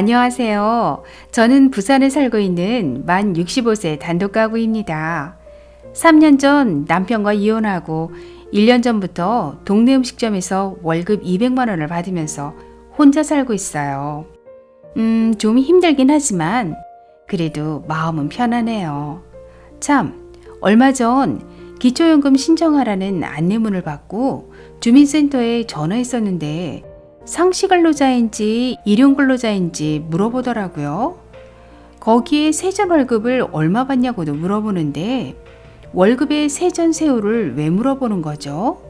안녕하세요. 저는 부산에 살고 있는 만 65세 단독가구입니다. 3년 전 남편과 이혼하고 1년 전부터 동네 음식점에서 월급 200만 원을 받으면서 혼자 살고 있어요. 좀 힘들긴 하지만 그래도 마음은 편하네요. 참, 얼마 전 기초연금 신청하라는 안내문을 받고 주민센터에 전화했었는데 상시근로자인지 일용근로자인지 물어보더라고요. 거기에 세전 월급을 얼마 받냐고도 물어보는데 월급의 세전 세후를 왜 물어보는 거죠?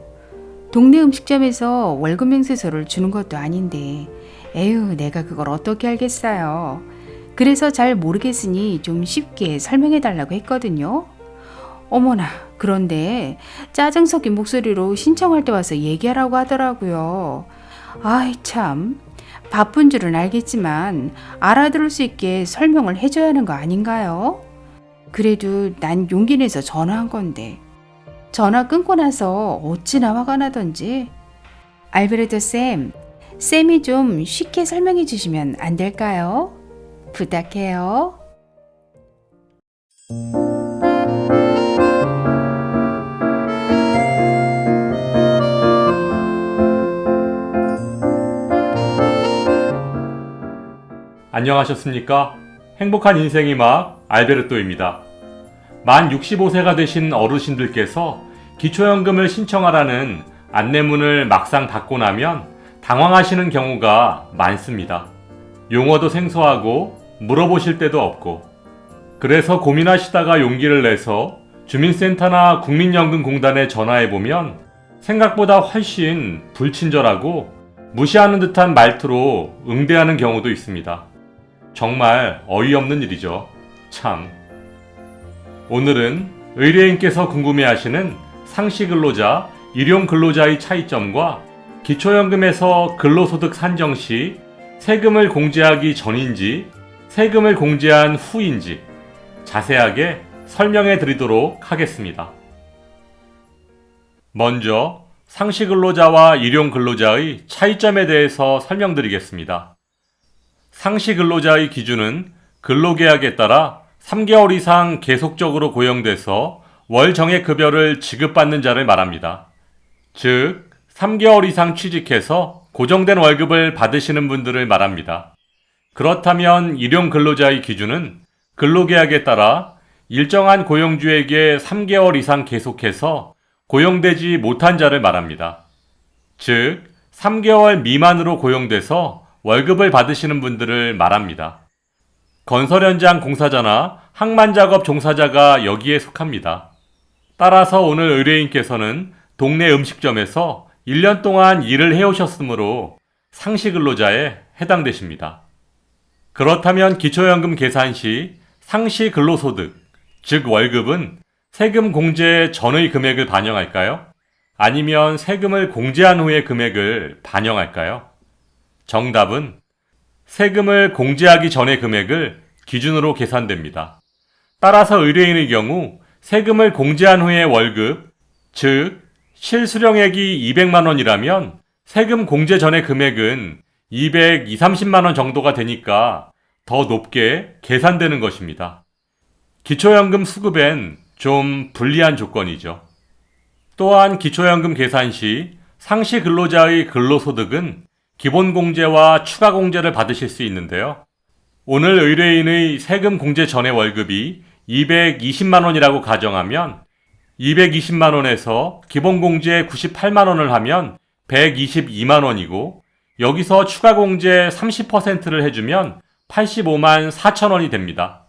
동네 음식점에서 월급 명세서를 주는 것도 아닌데 에휴, 내가 그걸 어떻게 알겠어요. 그래서 잘 모르겠으니 좀 쉽게 설명해 달라고 했거든요. 어머나, 그런데 짜증 섞인 목소리로 신청할 때 와서 얘기하라고 하더라고요. 아이 참, 바쁜 줄은 알겠지만 알아들을 수 있게 설명을 해줘야 하는 거 아닌가요? 그래도 난 용기 내서 전화한 건데 전화 끊고 나서 어찌나 화가 나던지. 알베르토 쌤, 쌤이 좀 쉽게 설명해 주시면 안 될까요? 부탁해요. 안녕하셨습니까? 행복한 인생의 막 알베르토입니다. 만 65세가 되신 어르신들께서 기초연금을 신청하라는 안내문을 막상 받고 나면 당황하시는 경우가 많습니다. 용어도 생소하고 물어보실 데도 없고, 그래서 고민하시다가 용기를 내서 주민센터나 국민연금공단에 전화해보면 생각보다 훨씬 불친절하고 무시하는 듯한 말투로 응대하는 경우도 있습니다. 정말 어이없는 일이죠. 참. 오늘은 의뢰인께서 궁금해하시는 상시근로자, 일용근로자의 차이점과 기초연금에서 근로소득 산정 시 세금을 공제하기 전인지 세금을 공제한 후인지 자세하게 설명해 드리도록 하겠습니다. 먼저 상시근로자와 일용근로자의 차이점에 대해서 설명드리겠습니다. 상시근로자의 기준은 근로계약에 따라 3개월 이상 계속적으로 고용돼서 월 정액급여를 지급받는 자를 말합니다. 즉, 3개월 이상 취직해서 고정된 월급을 받으시는 분들을 말합니다. 그렇다면 일용근로자의 기준은 근로계약에 따라 일정한 고용주에게 3개월 이상 계속해서 고용되지 못한 자를 말합니다. 즉, 3개월 미만으로 고용돼서 월급을 받으시는 분들을 말합니다. 건설 현장 공사자나 항만작업 종사자가 여기에 속합니다. 따라서 오늘 의뢰인께서는 동네 음식점에서 1년 동안 일을 해오셨으므로 상시근로자에 해당되십니다. 그렇다면 기초연금 계산 시 상시근로소득, 즉 월급은 세금 공제 전의 금액을 반영할까요? 아니면 세금을 공제한 후의 금액을 반영할까요? 정답은 세금을 공제하기 전의 금액을 기준으로 계산됩니다. 따라서 의뢰인의 경우 세금을 공제한 후의 월급, 즉 실수령액이 200만 원이라면 세금 공제 전의 금액은 230만 원 정도가 되니까 더 높게 계산되는 것입니다. 기초연금 수급엔 좀 불리한 조건이죠. 또한 기초연금 계산 시 상시근로자의 근로소득은 기본공제와 추가공제를 받으실 수 있는데요. 오늘 의뢰인의 세금 공제 전의 월급이 220만 원이라고 가정하면 220만 원에서 기본공제 98만 원을 하면 122만 원이고 여기서 추가공제 30%를 해주면 85만 4천 원이 됩니다.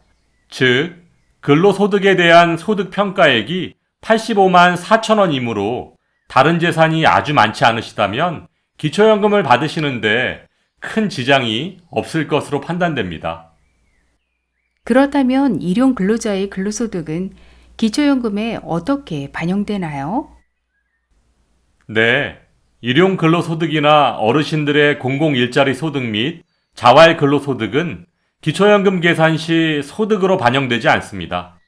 즉, 근로소득에 대한 소득평가액이 85만 4천 원이므로 다른 재산이 아주 많지 않으시다면 기초연금을 받으시는데 큰 지장이 없을 것으로 판단됩니다. 그렇다면 일용근로자의 근로소득은 기초연금에 어떻게 반영되나요? 네, 일용근로소득이나 어르신들의 공공일자리 소득 및 자활근로소득은 기초연금 계산 시 소득으로 반영되지 않습니다.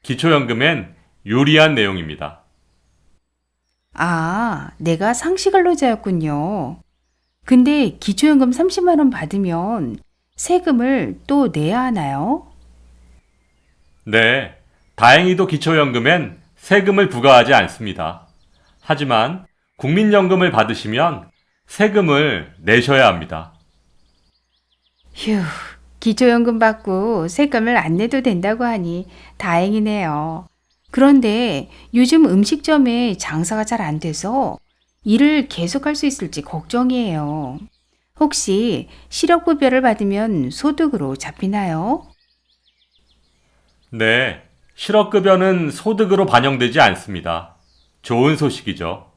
기초연금엔 유리한 내용입니다. 아, 내가 상시근로자였군요. 근데 기초연금 30만 원 받으면 세금을 또 내야 하나요? 네, 다행히도 기초연금엔 세금을 부과하지 않습니다. 하지만 국민연금을 받으시면 세금을 내셔야 합니다. 휴, 기초연금 받고 세금을 안 내도 된다고 하니 다행이네요. 그런데 요즘 음식점에 장사가 잘 안 돼서 일을 계속할 수 있을지 걱정이에요. 혹시 실업급여를 받으면 소득으로 잡히나요? 네, 실업급여는 소득으로 반영되지 않습니다. 좋은 소식이죠.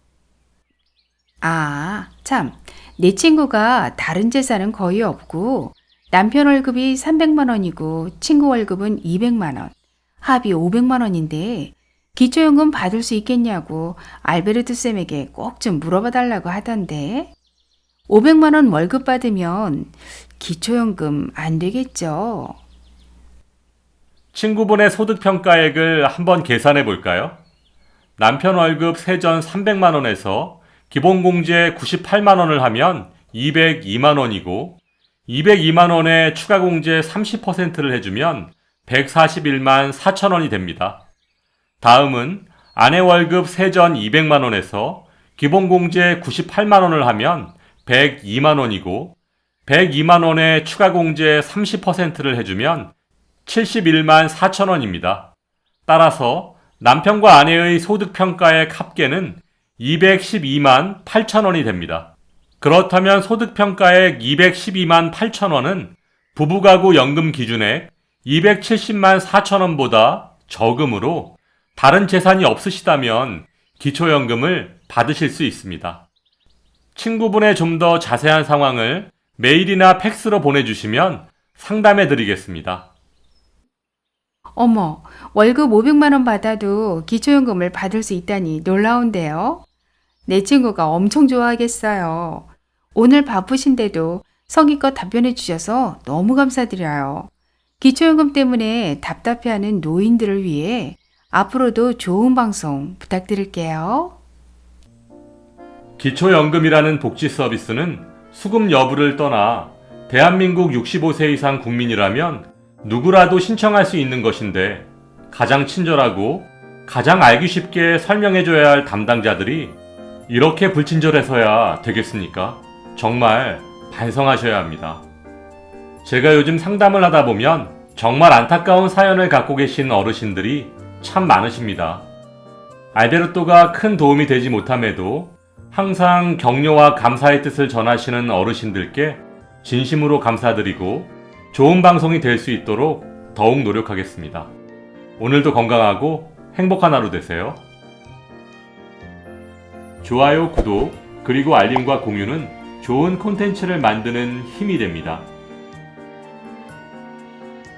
아, 참. 내 친구가 다른 재산은 거의 없고 남편 월급이 300만 원이고 친구 월급은 200만 원, 합이 500만 원인데 기초연금 받을 수 있겠냐고 알베르트 쌤에게 꼭 좀 물어봐 달라고 하던데 500만 원 월급 받으면 기초연금 안 되겠죠? 친구분의 소득평가액을 한번 계산해 볼까요? 남편 월급 세전 300만 원에서 기본공제 98만 원을 하면 202만 원이고 202만 원에 추가공제 30%를 해주면 141만 4천 원이 됩니다. 다음은 아내 월급 세전 200만 원에서 기본공제 98만 원을 하면 102만 원이고 102만 원에 추가공제 30%를 해주면 71만 4천 원입니다. 따라서 남편과 아내의 소득평가액 합계는 212만 8천 원이 됩니다. 그렇다면 소득평가액 212만 8천 원은 부부가구 연금 기준액 270만 4천 원보다 적음으로 다른 재산이 없으시다면 기초연금을 받으실 수 있습니다. 친구분의 좀 더 자세한 상황을 메일이나 팩스로 보내주시면 상담해 드리겠습니다. 어머, 월급 500만 원 받아도 기초연금을 받을 수 있다니 놀라운데요? 내 친구가 엄청 좋아하겠어요. 오늘 바쁘신데도 성의껏 답변해 주셔서 너무 감사드려요. 기초연금 때문에 답답해하는 노인들을 위해 앞으로도 좋은 방송 부탁드릴게요. 기초연금이라는 복지 서비스는 수급 여부를 떠나 대한민국 65세 이상 국민이라면 누구라도 신청할 수 있는 것인데 가장 친절하고 가장 알기 쉽게 설명해줘야 할 담당자들이 이렇게 불친절해서야 되겠습니까? 정말 반성하셔야 합니다. 제가 요즘 상담을 하다 보면 정말 안타까운 사연을 갖고 계신 어르신들이 참 많으십니다. 알베르토가 큰 도움이 되지 못함에도 항상 격려와 감사의 뜻을 전하시는 어르신들께 진심으로 감사드리고 좋은 방송이 될 수 있도록 더욱 노력하겠습니다. 오늘도 건강하고 행복한 하루 되세요. 좋아요, 구독, 그리고 알림과 공유는 좋은 콘텐츠를 만드는 힘이 됩니다.